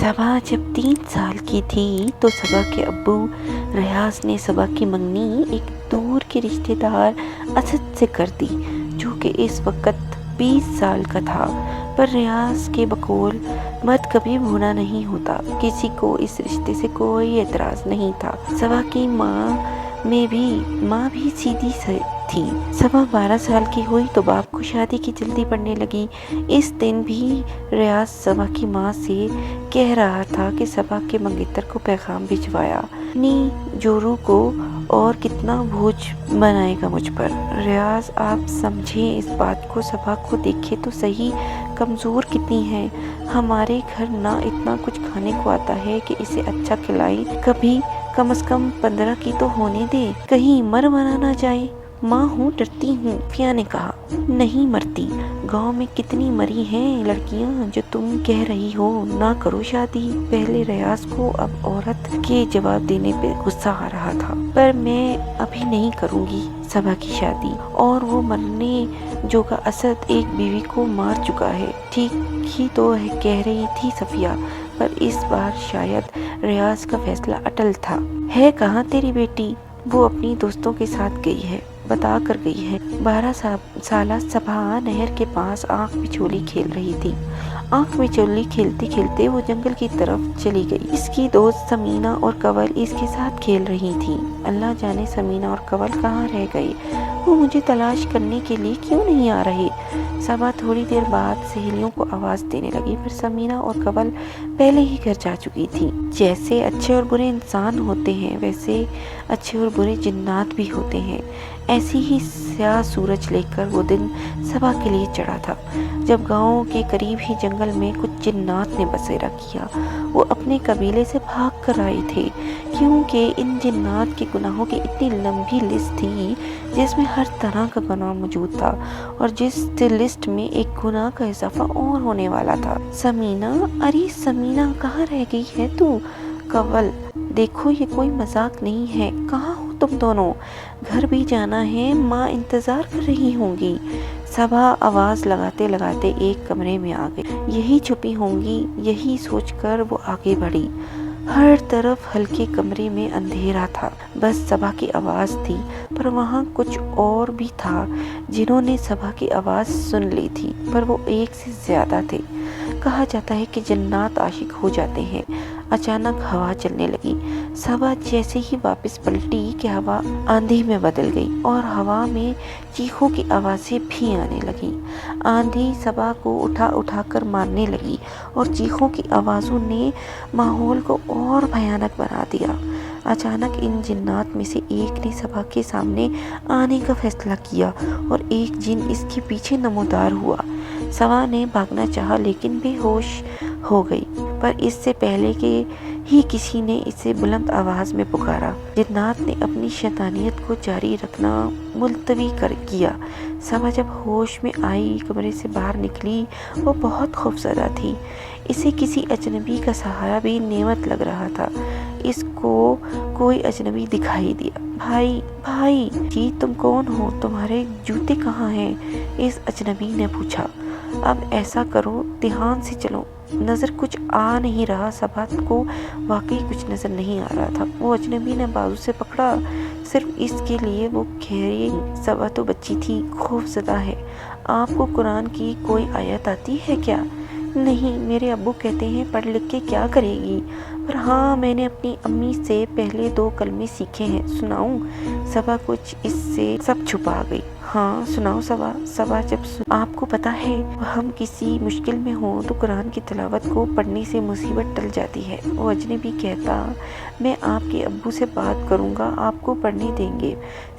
सबा जब 3 साल की थी तो सबा के अब्बू रियाज ने सबा की मंगनी एक दूर के रिश्तेदार असद से कर दी, जो कि इस वक्त 20 साल का था। पर रियाज के बकौल मर्द कभी बूढ़ा नहीं होता। किसी को इस रिश्ते से कोई एतराज नहीं था। सबा की माँ भी सीधी थी। सबा 12 साल की हुई तो बाप को शादी की जल्दी पड़ने लगी। इस दिन भी रियाज सबा की माँ से कह रहा था कि सबा के मंगेतर को पैगाम भिजवाया। अपनी जोरू को और कितना बोझ बनाएगा मुझ पर। रियाज आप समझे इस बात को, सबा को देखे तो सही कमज़ोर कितनी है। हमारे घर ना इतना कुछ खाने को आता है कि इसे अच्छा खिलाएं। कभी कम से कम 15 की तो होने दे, कहीं मर मरा ना जाए। माँ हूँ, डरती हूँ, फिया ने कहा। नहीं मरती, गांव में कितनी मरी हैं लड़कियाँ जो तुम कह रही हो ना करो शादी। पहले रियाज को अब औरत के जवाब देने पे गुस्सा आ रहा था। पर मैं अभी नहीं करूँगी सबा की शादी। और वो मरने जो का असद एक बीवी को मार चुका है। ठीक ही तो है कह रही थी सफिया। पर इस बार शायद रियाज का फैसला अटल था। है कहाँ तेरी बेटी? वो अपनी दोस्तों के साथ गई है, बता कर गई है। 12 साला सबा नहर के पास आंख मिचोली खेल रही थी। आंख मिचोली खेलते खेलते वो जंगल की तरफ चली गई। इसकी दोस्त समीना और कंवल इसके साथ खेल रही थी। अल्लाह जाने समीना और कंवल कहाँ रह गए। वो मुझे तलाश करने के लिए क्यों नहीं आ रहे। सबा थोड़ी देर बाद सहेलियों को आवाज़ देने लगी, पर समीना और कंवल पहले ही घर जा चुकी थी। जैसे अच्छे और बुरे इंसान होते हैं, वैसे अच्छे और बुरे जिन्नात भी होते हैं। ऐसी ही स्याह सूरज लेकर वो दिन सबा के लिए चढ़ा था, जब गांव के करीब ही जंगल में कुछ जिन्नात ने बसेरा किया। वो अपने कबीले से भाग कर आए थे, क्योंकि इन जिन्नात के गुनाहों की इतनी लंबी लिस्ट थी जिसमें हर तरह का गुनाह मौजूद था, और जिस लिस्ट में एक गुनाह का इजाफा और होने वाला था। समीना, अरे समीना कहाँ रह गई है तू? कंवल, देखो ये कोई मजाक नहीं है, कहाँ हो तुम दोनों? घर भी जाना है, माँ इंतजार कर रही होंगी। सबा आवाज लगाते लगाते एक कमरे में आ गई। यही छुपी होंगी, यही सोचकर वो आगे बढ़ी। हर तरफ हल्के कमरे में अंधेरा था, बस सबा की आवाज़ थी। पर वहाँ कुछ और भी था जिन्होंने सबा की आवाज़ सुन ली थी, पर वो एक से ज़्यादा थे। कहा जाता है कि जन्नात आशिक हो जाते हैं। अचानक हवा चलने लगी। सबा जैसे ही वापस पलटी कि हवा आंधी में बदल गई और हवा में चीखों की आवाज़ें भी आने लगी। आंधी सबा को उठा उठा कर मारने लगी और चीखों की आवाज़ों ने माहौल को और भयानक बना दिया। अचानक इन जिन्नात में से एक ने सबा के सामने आने का फैसला किया और एक जिन इसके पीछे नमोदार हुआ। सबा ने भागना चाहा लेकिन बेहोश हो गई, पर इससे पहले कि ही किसी ने इसे बुलंद आवाज़ में पुकारा। जिन्नात ने अपनी शैतानियत को जारी रखना मुलतवी कर किया। सबा जब होश में आई, कमरे से बाहर निकली, वो बहुत खौफजदा थी। इसे किसी अजनबी का सहारा भी नेमत लग रहा था। इसको कोई अजनबी दिखाई दिया। भाई भाई जी, तुम कौन हो? तुम्हारे जूते कहाँ हैं? इस अजनबी ने पूछा। अब ऐसा करो, ध्यान से चलो, नज़र कुछ आ नहीं रहा। सबा को वाकई कुछ नज़र नहीं आ रहा था। वो अजनबी ने बाजू से पकड़ा, सिर्फ इसके लिए वो घेरे। सबा तो बच्ची थी, खौफज़दा है। आपको कुरान की कोई आयत आती है क्या? नहीं, मेरे अब्बू कहते हैं पढ़ लिख के क्या करेगी, पर हाँ, मैंने अपनी अम्मी से पहले 2 कलमे सीखे हैं, सुनाऊं? सबा कुछ इससे सब छुपा गई। हाँ सुनाओ सबा। सबा जब आपको पता है हम किसी मुश्किल में हो तो कुरान की तिलावत को पढ़ने से मुसीबत टल जाती है। वो अजनबी कहता, मैं आपके अब्बू से बात करूँगा, आपको पढ़ने देंगे।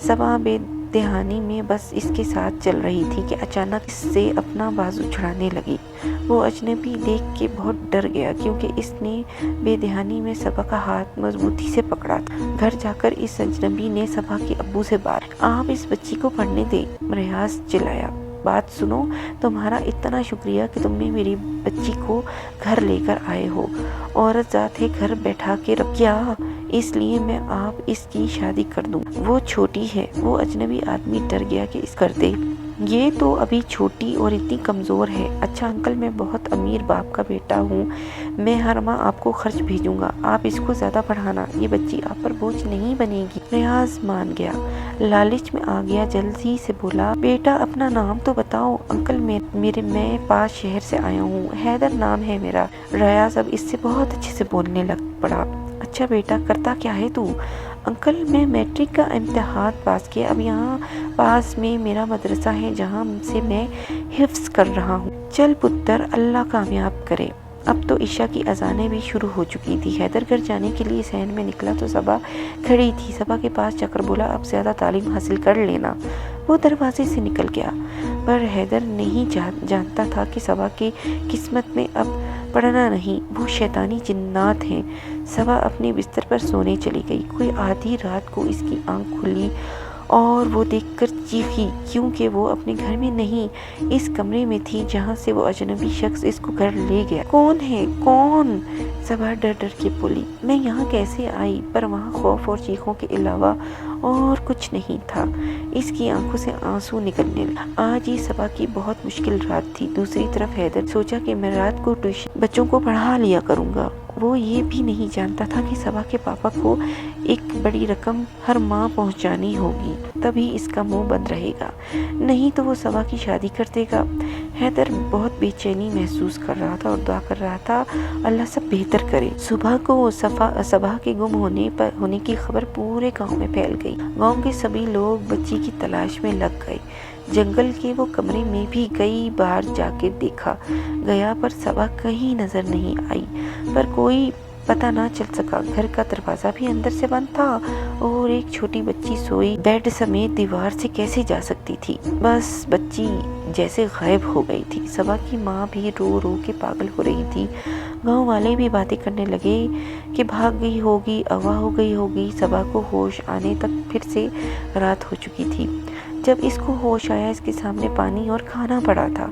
सबा बेदहानी में बस इसके साथ चल रही थी कि अचानक इससे अपना बाजू छुड़ाने लगी। वो अजनबी देख के बहुत डर गया, क्योंकि इसने बेदहानी में सबा का हाथ मजबूती से पकड़ा था। घर जाकर इस अजनबी ने सबा के अब्बू से बात, आप इस बच्ची को पढ़ने दें। रियाज चिल्लाया, बात सुनो, तुम्हारा इतना शुक्रिया कि तुमने मेरी बच्ची को घर लेकर आए हो। औरत जात है, घर बैठा के रखिया, इसलिए मैं आप इसकी शादी कर दूं। वो छोटी है। वो अजनबी आदमी डर गया कि इस कर दे। یہ تو ابھی چھوٹی اور اتنی کمزور ہے۔ اچھا انکل، میں بہت امیر باپ کا بیٹا ہوں، میں ہر ماہ آپ کو خرچ بھیجوں گا، آپ اس کو زیادہ پڑھانا، یہ بچی آپ پر بوجھ نہیں بنے گی۔ ریاض مان گیا، لالچ میں آ گیا، جلدی سے بولا، بیٹا اپنا نام تو بتاؤ۔ انکل میں پاس شہر سے آیا ہوں، حیدر نام ہے میرا۔ ریاض اب اس سے بہت اچھے سے بولنے لگ پڑا۔ اچھا بیٹا، کرتا کیا ہے تو؟ انکل میں میٹرک کا امتحان پاس کیا، اب یہاں پاس میں میرا مدرسہ ہے جہاں سے میں حفظ کر رہا ہوں۔ چل پتر، اللہ کامیاب کرے۔ اب تو عشاء کی اذانیں بھی شروع ہو چکی تھی۔ حیدر گھر جانے کے لیے صحن میں نکلا تو صبا کھڑی تھی۔ صبا کے پاس جا کر بولا، اب زیادہ تعلیم حاصل کر لینا۔ وہ دروازے سے نکل گیا، پر حیدر نہیں جانتا تھا کہ صبا کی قسمت میں اب پڑھنا نہیں، وہ شیطانی جنات ہیں۔ صبا اپنے بستر پر سونے چلی گئی۔ کوئی آدھی رات کو اس کی آنکھ کھلی اور وہ دیکھ کر چیخی، کیونکہ وہ اپنے گھر میں نہیں، اس کمرے میں تھی جہاں سے وہ اجنبی شخص اس کو گھر لے گیا۔ کون ہے؟ کون؟ صبا ڈر ڈر کے بولی، میں یہاں کیسے آئی؟ پر وہاں خوف اور چیخوں کے علاوہ اور کچھ نہیں تھا۔ اس کی آنکھوں سے آنسو نکلنے لگے۔ آج یہ صبا کی بہت مشکل رات تھی۔ دوسری طرف حیدر سوچا کہ میں رات کو ٹیوشن بچوں کو پڑھا لیا کروں گا۔ وہ یہ بھی نہیں جانتا تھا کہ صبا کے پاپا کو ایک بڑی رقم ہر ماہ پہنچانی ہوگی، تبھی اس کا منہ بند رہے گا، نہیں تو وہ صبا کی شادی کر دے گا۔ حیدر بہت بے چینی محسوس کر رہا تھا اور دعا کر رہا تھا، اللہ سب بہتر کرے۔ صبح کو صبا کے گم ہونے کی خبر پورے گاؤں میں پھیل گئی۔ گاؤں کے سبھی لوگ بچی کی تلاش میں لگ گئے۔ جنگل کے وہ کمرے میں بھی کئی بار جا کے دیکھا گیا، پر صبا کہیں نظر نہیں آئی، پر کوئی پتہ نہ چل سکا۔ گھر کا دروازہ بھی اندر سے بند تھا اور ایک چھوٹی بچی سوئی بیڈ سمیت دیوار سے کیسے جا سکتی تھی؟ بس بچی جیسے غائب ہو گئی تھی۔ صبا کی ماں بھی رو رو کے پاگل ہو رہی تھی۔ گاؤں والے بھی باتیں کرنے لگے کہ بھاگ گئی ہوگی، اغوا ہو گئی ہوگی۔ صبا کو ہوش آنے تک پھر سے رات ہو چکی تھی۔ جب اس کو ہوش آیا، اس کے سامنے پانی اور کھانا پڑا تھا۔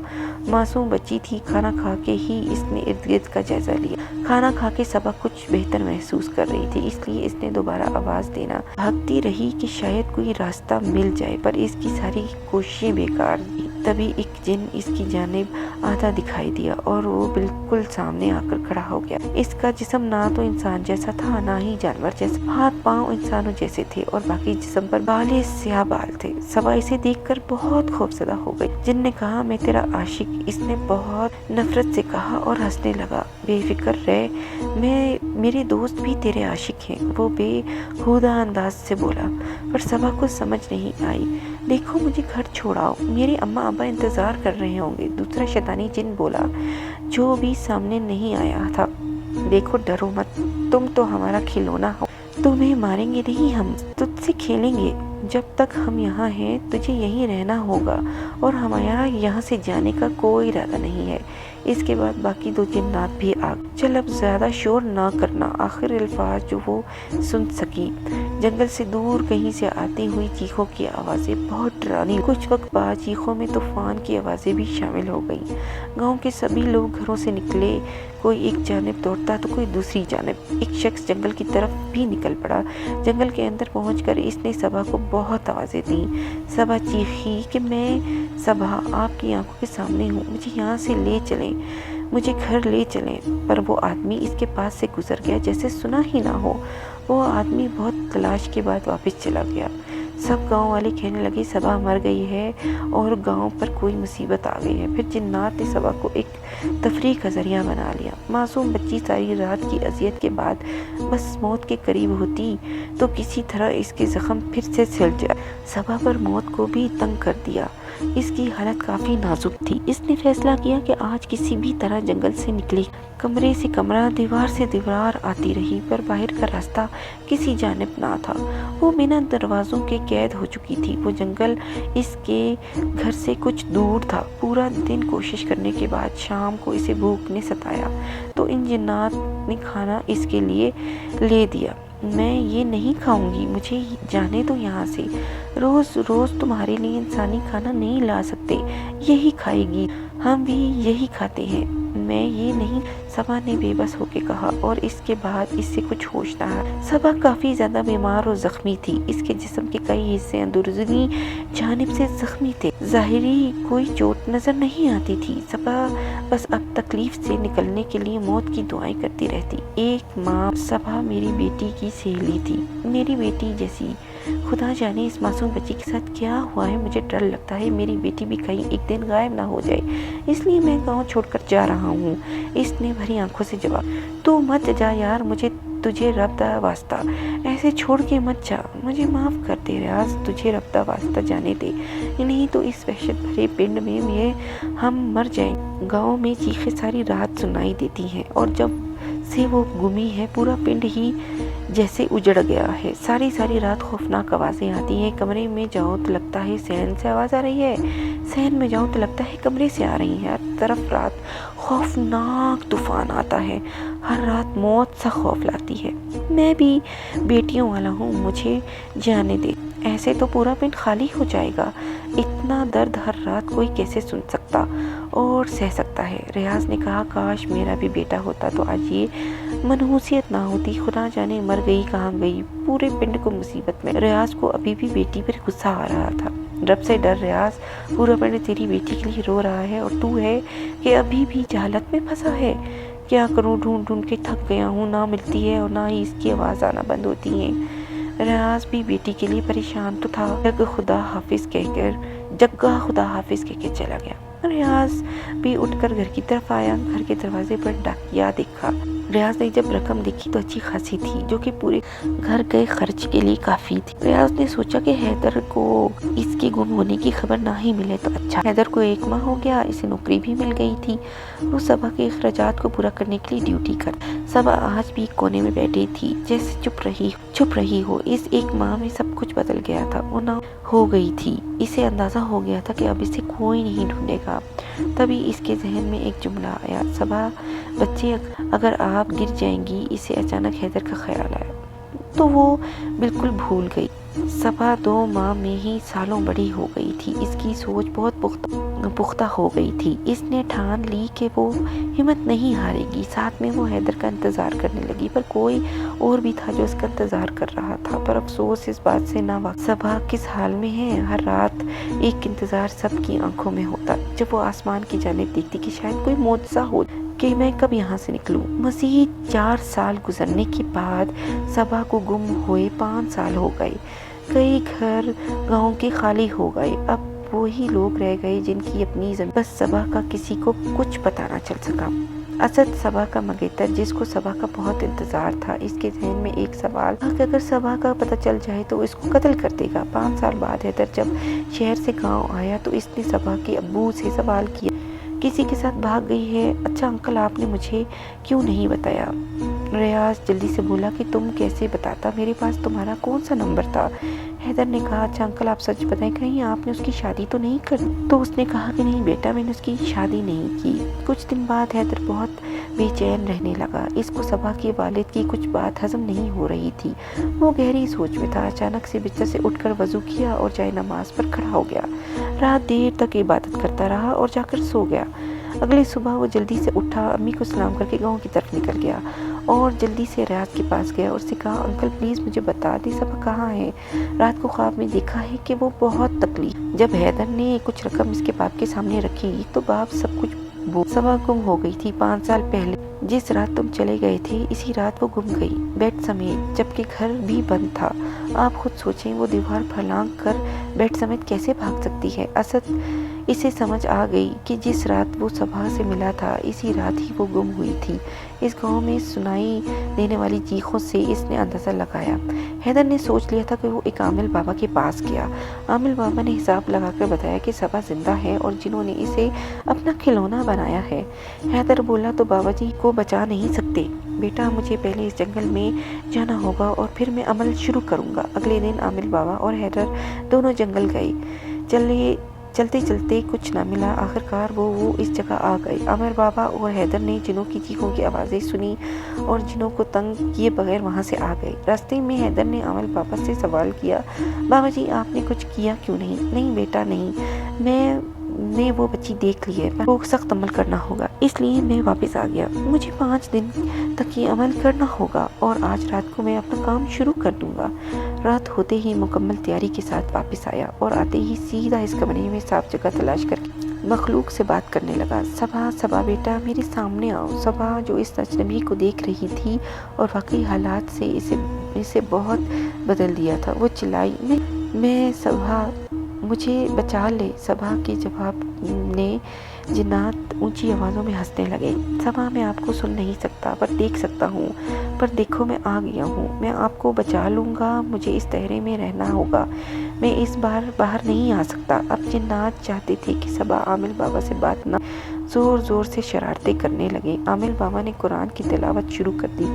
معصوم بچی تھی۔ کھانا کھا کے ہی اس نے ارد گرد کا جائزہ لیا۔ کھانا کھا کے صبا کچھ بہتر محسوس کر رہی تھی، اس لیے اس نے دوبارہ آواز دینا بھاگتی رہی کہ شاید کوئی راستہ مل جائے، پر اس کی ساری کوششیں بیکار تھیں۔ تبھی ایک جن اس کی جانب آتا دکھائی دیا اور وہ بالکل سامنے آ کر کھڑا ہو گیا۔ اس کا جسم نہ تو انسان جیسا تھا نہ ہی جانور جیسا، ہاتھ پاؤں انسانوں جیسے تھے اور باقی جسم پر بالے سیاہ بال تھے۔ صبا اسے دیکھ کر بہت خوفزدہ ہو گئی۔ جن نے کہا، میں تیرا عاشق، اس نے بہت نفرت سے کہا اور ہنسنے لگا۔ بے فکر رہ، میرے دوست بھی تیرے عاشق ہیں، وہ بے ہودہ انداز سے بولا، پر صبا کو سمجھ نہیں آئی۔ دیکھو مجھے گھر چھوڑاؤ، میرے اماں ابا انتظار کر رہے ہوں گے، دوسرا شیطانی جن بولا جو بھی سامنے نہیں آیا تھا۔ دیکھو ڈرو مت، تم تو ہمارا کھلونا ہو، تمہیں ماریں گے نہیں، ہم تجھ سے کھیلیں گے۔ جب تک ہم یہاں ہیں تجھے یہیں رہنا ہوگا اور ہمارا یہاں سے جانے کا کوئی ارادہ نہیں ہے۔ اس کے بعد باقی دو جنات بھی آ گئے۔ چل اب زیادہ شور نہ کرنا، آخر الفاظ جو وہ سن سکی۔ جنگل سے دور کہیں سے آتی ہوئی چیخوں کی آوازیں بہت ڈرانی، کچھ وقت بعد چیخوں میں طوفان کی آوازیں بھی شامل ہو گئیں۔ گاؤں کے سبھی لوگ گھروں سے نکلے، کوئی ایک جانب دوڑتا تو کوئی دوسری جانب۔ ایک شخص جنگل کی طرف بھی نکل پڑا۔ جنگل کے اندر پہنچ کر اس نے صبا کو بہت آوازیں دیں۔ صبا چیخی کہ میں صبا آپ کی آنکھوں کے سامنے ہوں، مجھے یہاں سے لے چلیں، مجھے گھر لے چلیں، پر وہ آدمی اس کے پاس سے گزر گیا جیسے سنا ہی نہ ہو۔ وہ آدمی بہت تلاش کے بعد واپس چلا گیا۔ سب گاؤں والے کہنے لگے صبا مر گئی ہے اور گاؤں پر کوئی مصیبت آ گئی ہے۔ پھر جنات نے صبا کو ایک تفریح کا ذریعہ بنا لیا۔ معصوم بچی ساری رات کی اذیت کے بعد بس موت کے قریب ہوتی تو کسی طرح اس کے زخم پھر سے سل جائے۔ صبا پر موت کو بھی تنگ کر دیا۔ اس کی حالت کافی نازک تھی۔ اس نے فیصلہ کیا کہ آج کسی بھی طرح جنگل سے نکلے، کمرے سے کمرہ، دیوار سے دیوار آتی رہی، پر باہر کا راستہ کسی جانب نہ تھا۔ وہ بنا دروازوں کے قید ہو چکی تھی۔ وہ جنگل اس کے گھر سے کچھ دور تھا۔ پورا دن کوشش کرنے کے بعد شام کو اسے بھوک نے ستایا تو ان جنات نے کھانا اس کے لیے لے دیا۔ میں یہ نہیں کھاؤں گی، مجھے جانے دو یہاں سے۔ रोज रोज तुम्हारे लिए इंसानी खाना नहीं ला सकते, यही खाएगी, हम भी यही खाते हैं। मैं ये नहीं, सबा ने बेबस होकर कहा, और इसके बाद इससे कुछ होश ना आया। सबा काफी ज्यादा बीमार और जख्मी थी। इसके जिस्म के कई हिस्से अंदरूनी जानिब से जख्मी थे। ज़ाहिरी कोई चोट नजर नहीं आती थी। सबा बस अब तकलीफ से निकलने के लिए मौत की दुआएं करती रहती। एक माँ, सबा मेरी बेटी की सहेली थी, मेरी बेटी जैसी। खुदा जाने इस मासूम बच्ची के साथ क्या हुआ है। मुझे डर लगता है मेरी बेटी भी कहीं एक दिन गायब ना हो जाए, इसलिए मैं गांव छोड़कर जा रहा हूँ। इसने भरी आंखों से जवाब। तू मत जा यार, मुझे तुझे रब दा वास्ता ऐसे छोड़ के मत जा, मुझे माफ कर दे रियाज, तुझे रब दा वास्ता जाने दे, नहीं तो इस वहशत भरे पिंड में हम मर जाएं। गाँव में चीखें सारी रात सुनाई देती हैं, और जब से वो गुमी है पूरा पिंड ही जैसे उजड़ गया है। सारी रात खौफनाक आवाजें आती हैं। कमरे में जाओ तो लगता है सहन से आवाज आ रही है, सहन में जाओ तो लगता है कमरे से आ रही है। हर तरफ रात खौफनाक तूफान आता है, हर रात मौत सा खौफ लाती है। मैं भी बेटियों वाला हूँ, मुझे जाने दे, ऐसे तो पूरा पिंड खाली हो जाएगा। इतना दर्द हर रात कोई कैसे सुन सकता और सह सकता है। रियाज ने कहा, काश मेरा भी बेटा होता तो आज ये मनहूसियत ना होती। खुदा जाने मर गई कहाँ गई, पूरे पिंड को मुसीबत में। रियाज को अभी भी बेटी पर गुस्सा आ रहा था। रब से डर रियाज, पूरा पिंड तेरी बेटी के लिए रो रहा है और तू है कि अभी भी जहालत में फंसा है। क्या करूँ, ढूंढ ढूंढ के थक गया हूँ, ना मिलती है और ना ही इसकी आवाज़ आना बंद होती है। रियाज भी बेटी के लिए परेशान तो था। जग्गा खुदा हाफिज कहकर चला गया। रियाज भी उठकर घर की तरफ आया। घर के दरवाजे पर डाकिया देखा। रियाज ने जब रकम देखी तो अच्छी खासी थी, जो कि पूरे घर के खर्च के लिए काफी थी। रियाज ने सोचा कि हैदर को इसके गुम होने की खबर ना ही मिले तो अच्छा। हैदर को 1 माह हो गया, इसे नौकरी भी मिल गई थी। वो सबा के अखराजात को पूरा करने के लिए ड्यूटी कर। सबा आज भी कोने में बैठी थी, जैसे चुप रही हो। इस 1 माह में सब कुछ बदल गया था। वो ना हो गई थी। इसे अंदाजा हो गया था कि अब इसे कोई नहीं ढूंढेगा। तभी इसके जहन में एक जुमला आया, सबा बच्चे अगर आप गिर जाएंगी। इसे अचानक हैदर का ख्याल आया तो वो बिल्कुल भूल गई। सबा 2 माह में ही सालों बड़ी हो गई थी। इसकी सोच बहुत पुख्ता हो गई थी। इसने ठान ली कि वो हिम्मत नहीं हारेगी। साथ में वो हैदर का इंतजार करने लगी, पर कोई और भी था जो उसका इंतजार कर रहा था। पर अफसोस इस बात से ना वाकिफ सबा किस हाल में है। हर रात एक इंतजार सबकी आंखों में होता, जब वो आसमान की जानिब देखती कि शायद कोई मौजज़ा हो कि मैं कब यहाँ से निकलूं। मज़ीद 4 साल गुजरने के बाद सबा को गुम हुए 5 साल हो गए। कई घर गांव के खाली हो गए। अब वही लोग रह गए जिनकी अपनी ज़मीन। बस सबा का किसी को कुछ पता ना चल सका। असद सबा का मंगेतर, जिसको सबा का बहुत इंतजार था, इसके जहन में एक सवाल था कि अगर सबा का पता चल जाए तो इसको कत्ल कर देगा। 5 साल बाद हैदर जब शहर से गांव आया तो इसने सबा के अब्बू से सवाल किया, किसी के साथ भाग गई है? अच्छा अंकल, आपने मुझे क्यों नहीं बताया? रियाज जल्दी से बोला कि तुम कैसे बताता, मेरे पास तुम्हारा कौन सा नंबर था? हैदर ने कहा, अच्छा अंकल आप सच बताएं, कहीं आपने उसकी शादी तो नहीं कर? तो उसने कहा कि नहीं बेटा, मैंने उसकी शादी नहीं की। कुछ दिन बाद हैदर बहुत बेचैन रहने लगा। इसको सबा के वालिद की कुछ बात हजम नहीं हो रही थी। वो गहरी सोच में था। अचानक से बिस्तर से उठकर वजू किया और जाए नमाज पर खड़ा हो गया। रात देर तक इबादत करता रहा और जाकर सो गया। अगली सुबह वो जल्दी से उठा, अम्मी को सलाम करके गांव की तरफ निकल गया और जल्दी से रियाज के पास गया और उससे कहा, अंकल प्लीज़ मुझे बता दे सबा कहाँ है? रात को ख्वाब में देखा है कि वो बहुत तकलीफ। जब हैदर ने कुछ रकम इसके बाप के सामने रखी तो बाप सब कुछ सबा गुम हो गई थी। 5 साल पहले जिस रात तुम चले गए थे, इसी रात वो गुम गई, बेड समेत, जबकि घर भी बंद था। आप खुद सोचें, वो दीवार फलांग कर बेड समेत कैसे भाग सकती है? असद इसे समझ आ गई कि जिस रात वो सबा से मिला था, इसी रात ही वो गुम हुई थी। इस गांव में सुनाई देने वाली चीखों से इसने अंदाज़ा लगाया। हैदर ने सोच लिया था कि वो एक आमिल बाबा के पास गया। आमिल बाबा ने हिसाब लगाकर बताया कि सबा जिंदा है और जिन्होंने इसे अपना खिलौना बनाया है। हैदर बोला, तो बाबा जी को बचा नहीं सकते? बेटा मुझे पहले इस जंगल में जाना होगा और फिर मैं अमल शुरू करूँगा। अगले दिन आमिल बाबा और हैदर दोनों जंगल गए। चलते चलते कुछ ना मिला, आखिरकार वो इस जगह आ गए। आमिर बाबा और हैदर ने जिनों की चीखों की आवाज़ें सुनी और जिनों को तंग किए बगैर वहाँ से आ गए। रास्ते में हैदर ने आमिर बाबा से सवाल किया, बाबा जी आपने कुछ किया क्यों नहीं? नहीं बेटा नहीं, मैंने वो बच्ची देख ली है, पर वो सख्त अमल करना होगा, इसलिए मैं वापस आ गया। मुझे 5 दिन तक ये अमल करना होगा और आज रात को मैं अपना काम शुरू कर दूंगा। रात होते ही मुकम्मल तैयारी के साथ वापस आया और आते ही सीधा इस कमरे में साफ जगह तलाश करके मखलूक से बात करने लगा। सबा सबा बेटा मेरे सामने आओ। सबा जो इस अजनबी को देख रही थी और वाकई हालात से इसे बहुत बदल दिया था, वो चिल्लाई, मैं सबा, मुझे बचा ले। सबा के जवाब ने जिन्नात ऊंची आवाज़ों में हंसने लगे। सबा मैं आपको सुन नहीं सकता पर देख सकता हूँ, पर देखो मैं आ गया हूँ, मैं आपको बचा लूँगा, मुझे इस दायरे में रहना होगा, मैं इस बार बाहर नहीं आ सकता। अब जिन्नात चाहते थे कि सबा आमिर बाबा से बात न, ज़ोर ज़ोर से शरारतें करने लगे। आमिर बाबा ने कुरान की तिलावत शुरू कर दी,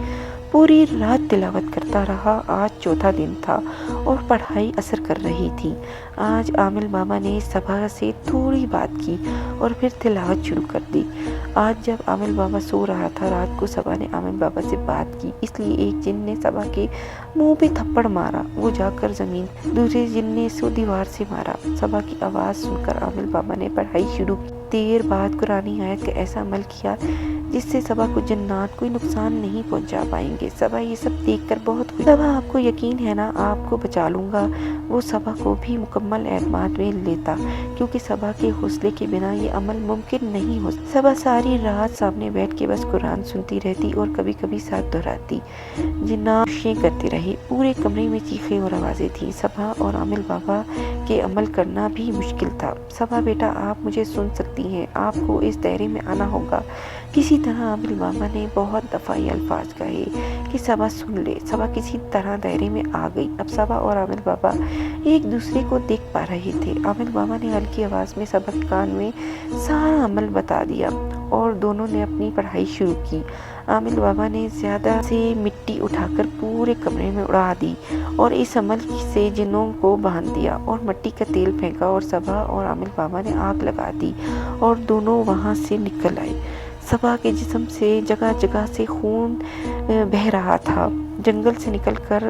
पूरी रात तिलावत करता रहा। आज चौथा दिन था और पढ़ाई असर कर रही थी। आज आमिर बाबा ने सबा से थोड़ी बात की और फिर तिलावत शुरू कर दी। आज जब आमिर बाबा सो रहा था, रात को सबा ने आमिर बाबा से बात की, इसलिए एक जिन ने सबा के मुंह पे थप्पड़ मारा, वो जाकर ज़मीन, दूसरे जिन ने सो दीवार से मारा। सबा की आवाज़ सुनकर आमिर बाबा ने पढ़ाई शुरू की। देर बाद कुरानी आयत का ऐसा अमल किया जिससे सबा को जन्नात कोई नुकसान नहीं पहुंचा पाएंगे। सबा ये सब देखकर बहुत खुश। सबा आपको यकीन है ना आपको बचा लूँगा? वो सबा को भी मुकम्मल एतमाद में लेता, क्योंकि सबा के हौसले के बिना ये अमल मुमकिन नहीं हो। सबा सारी रात सामने बैठ के बस कुरान सुनती रहती और कभी कभी साथ दोहराती। जिन्नाशें करते रहे, पूरे कमरे में चीखें और आवाज़ें थीं। सबा और आमिर बाबा के अमल करना भी मुश्किल था। सबा बेटा आप मुझे सुन सकती हैं, आपको इस दायरे में आना होगा। किसी तरह आमिर बाबा ने बहुत दफ़ा ये अल्फाज कहे कि सबा सुन ले। सबा किसी तरह दायरे में आ गई। अब सबा और आमिर बाबा एक दूसरे को देख पा रहे थे। आमिर बाबा ने हल्की आवाज़ में सबा के कान में सारा अमल बता दिया और दोनों ने अपनी पढ़ाई शुरू की। आमिर बाबा ने ज़्यादा से मिट्टी उठाकर पूरे कमरे में उड़ा दी और इस अमल से जिन्नों को बांध दिया और मिट्टी का तेल फेंका और सबा और आमिर बाबा ने आग लगा दी और दोनों वहाँ से निकल आए। सबा के जिस्म से जगह जगह से खून बह रहा था। जंगल से निकलकर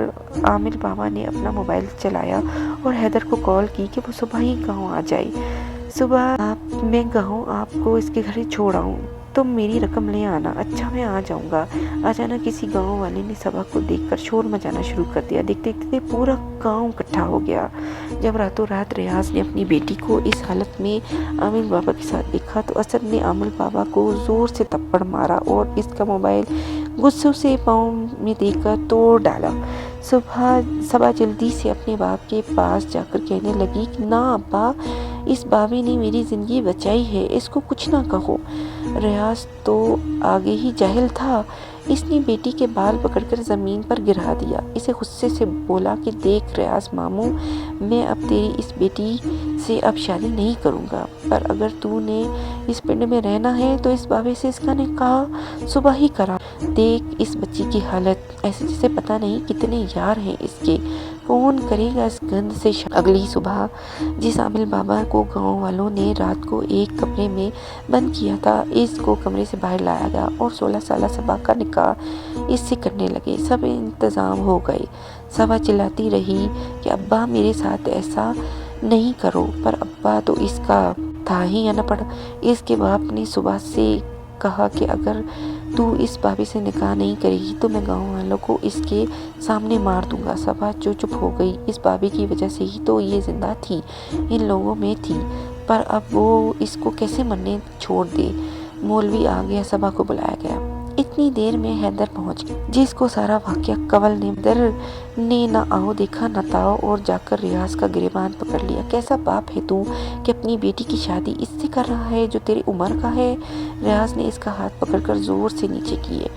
आमिर बाबा ने अपना मोबाइल चलाया और हैदर को कॉल की कि वो सुबह ही गाँव आ जाए। सुबह मैं गाँव आपको इसके घर छोड़ आऊँ, तुम मेरी रकम ले आना। अच्छा मैं आ जाऊंगा। अचानक किसी गांव वाले ने सबा को देखकर शोर मचाना शुरू कर दिया। देखते देखते पूरा गांव इकट्ठा हो गया। जब रातों रात रियाज ने अपनी बेटी को इस हालत में आमिर बाबा के साथ देखा तो असद ने आमिर बाबा को जोर से थप्पड़ मारा और इसका मोबाइल गुस्सों से पाँव में देकर तोड़ डाला। सबा जल्दी से अपने बाप के पास जाकर कहने लगी कि ना अब्बा, इस बाबे ने मेरी ज़िंदगी बचाई है, इसको कुछ ना कहो। रियाज तो आगे ही जाहिल था। इसने बेटी के बाल पकड़कर ज़मीन पर गिरा दिया। इसे गुस्से से बोला कि देख रियाज मामू, मैं अब तेरी इस बेटी से अब शादी नहीं करूँगा, पर अगर तूने इस पिंड में रहना है तो इस बाबे से इसका निकाह सुबह ही करा। देख इस बच्ची की हालत, ऐसे जैसे पता नहीं कितने यार हैं इसके, कौन करेगा इस गंद से। अगली सुबह जिस आमिर बाबा को गांव वालों ने रात को एक कमरे में बंद किया था, इसको कमरे से बाहर लाया गया और 16 साल सबा का निकाह इससे करने लगे। सब इंतज़ाम हो गए। सबा चिल्लाती रही कि अब्बा मेरे साथ ऐसा नहीं करो, पर अब्बा तो इसका था ही अनपढ़। इसके बाप ने सुबह से कहा कि अगर तू इस बाबे से निकाह नहीं करेगी तो मैं गांव वालों को इसके सामने मार दूंगा। सबा जो चुप हो गई। इस बाबे की वजह से ही तो ये जिंदा थी, इन लोगों में थी, पर अब वो इसको कैसे मरने छोड़ दे। मौलवी आ गया, सबा को बुलाया गया। इतनी देर में हैदर पहुंच गया, जिसको सारा वाकया कवल ने हैदर ने ना आओ देखा न ताओ और जाकर रियाज का गिरेबान पकड़ लिया। कैसा बाप है तू कि अपनी बेटी की शादी इससे कर रहा है जो तेरी उम्र का है। रियाज ने इसका हाथ पकड़कर जोर से नीचे किए।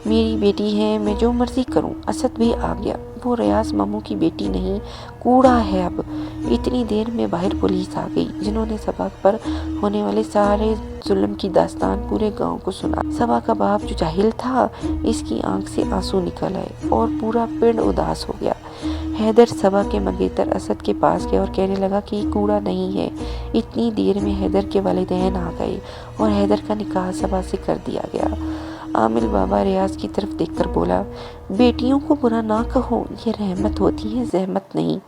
मेरी बेटी है, मैं जो मर्जी करूं। असद भी आ गया। वो रियाज मामू की बेटी नहीं, कूड़ा है। अब इतनी देर में बाहर पुलिस आ गई, जिन्होंने सबा पर होने वाले सारे जुल्म की दास्तान पूरे गांव को सुना। सबा का बाप जो जाहिल था, इसकी आंख से आंसू निकल आए और पूरा पिंड उदास हो गया। حیدر صبا کے منگیتر اسد کے پاس گیا اور کہنے لگا کہ یہ کوڑا نہیں ہے۔ اتنی دیر میں حیدر کے والدین آ گئے اور حیدر کا نکاح صبا سے کر دیا گیا۔ عامل بابا ریاض کی طرف دیکھ کر بولا، بیٹیوں کو برا نہ کہو، یہ رحمت ہوتی ہے، زحمت نہیں۔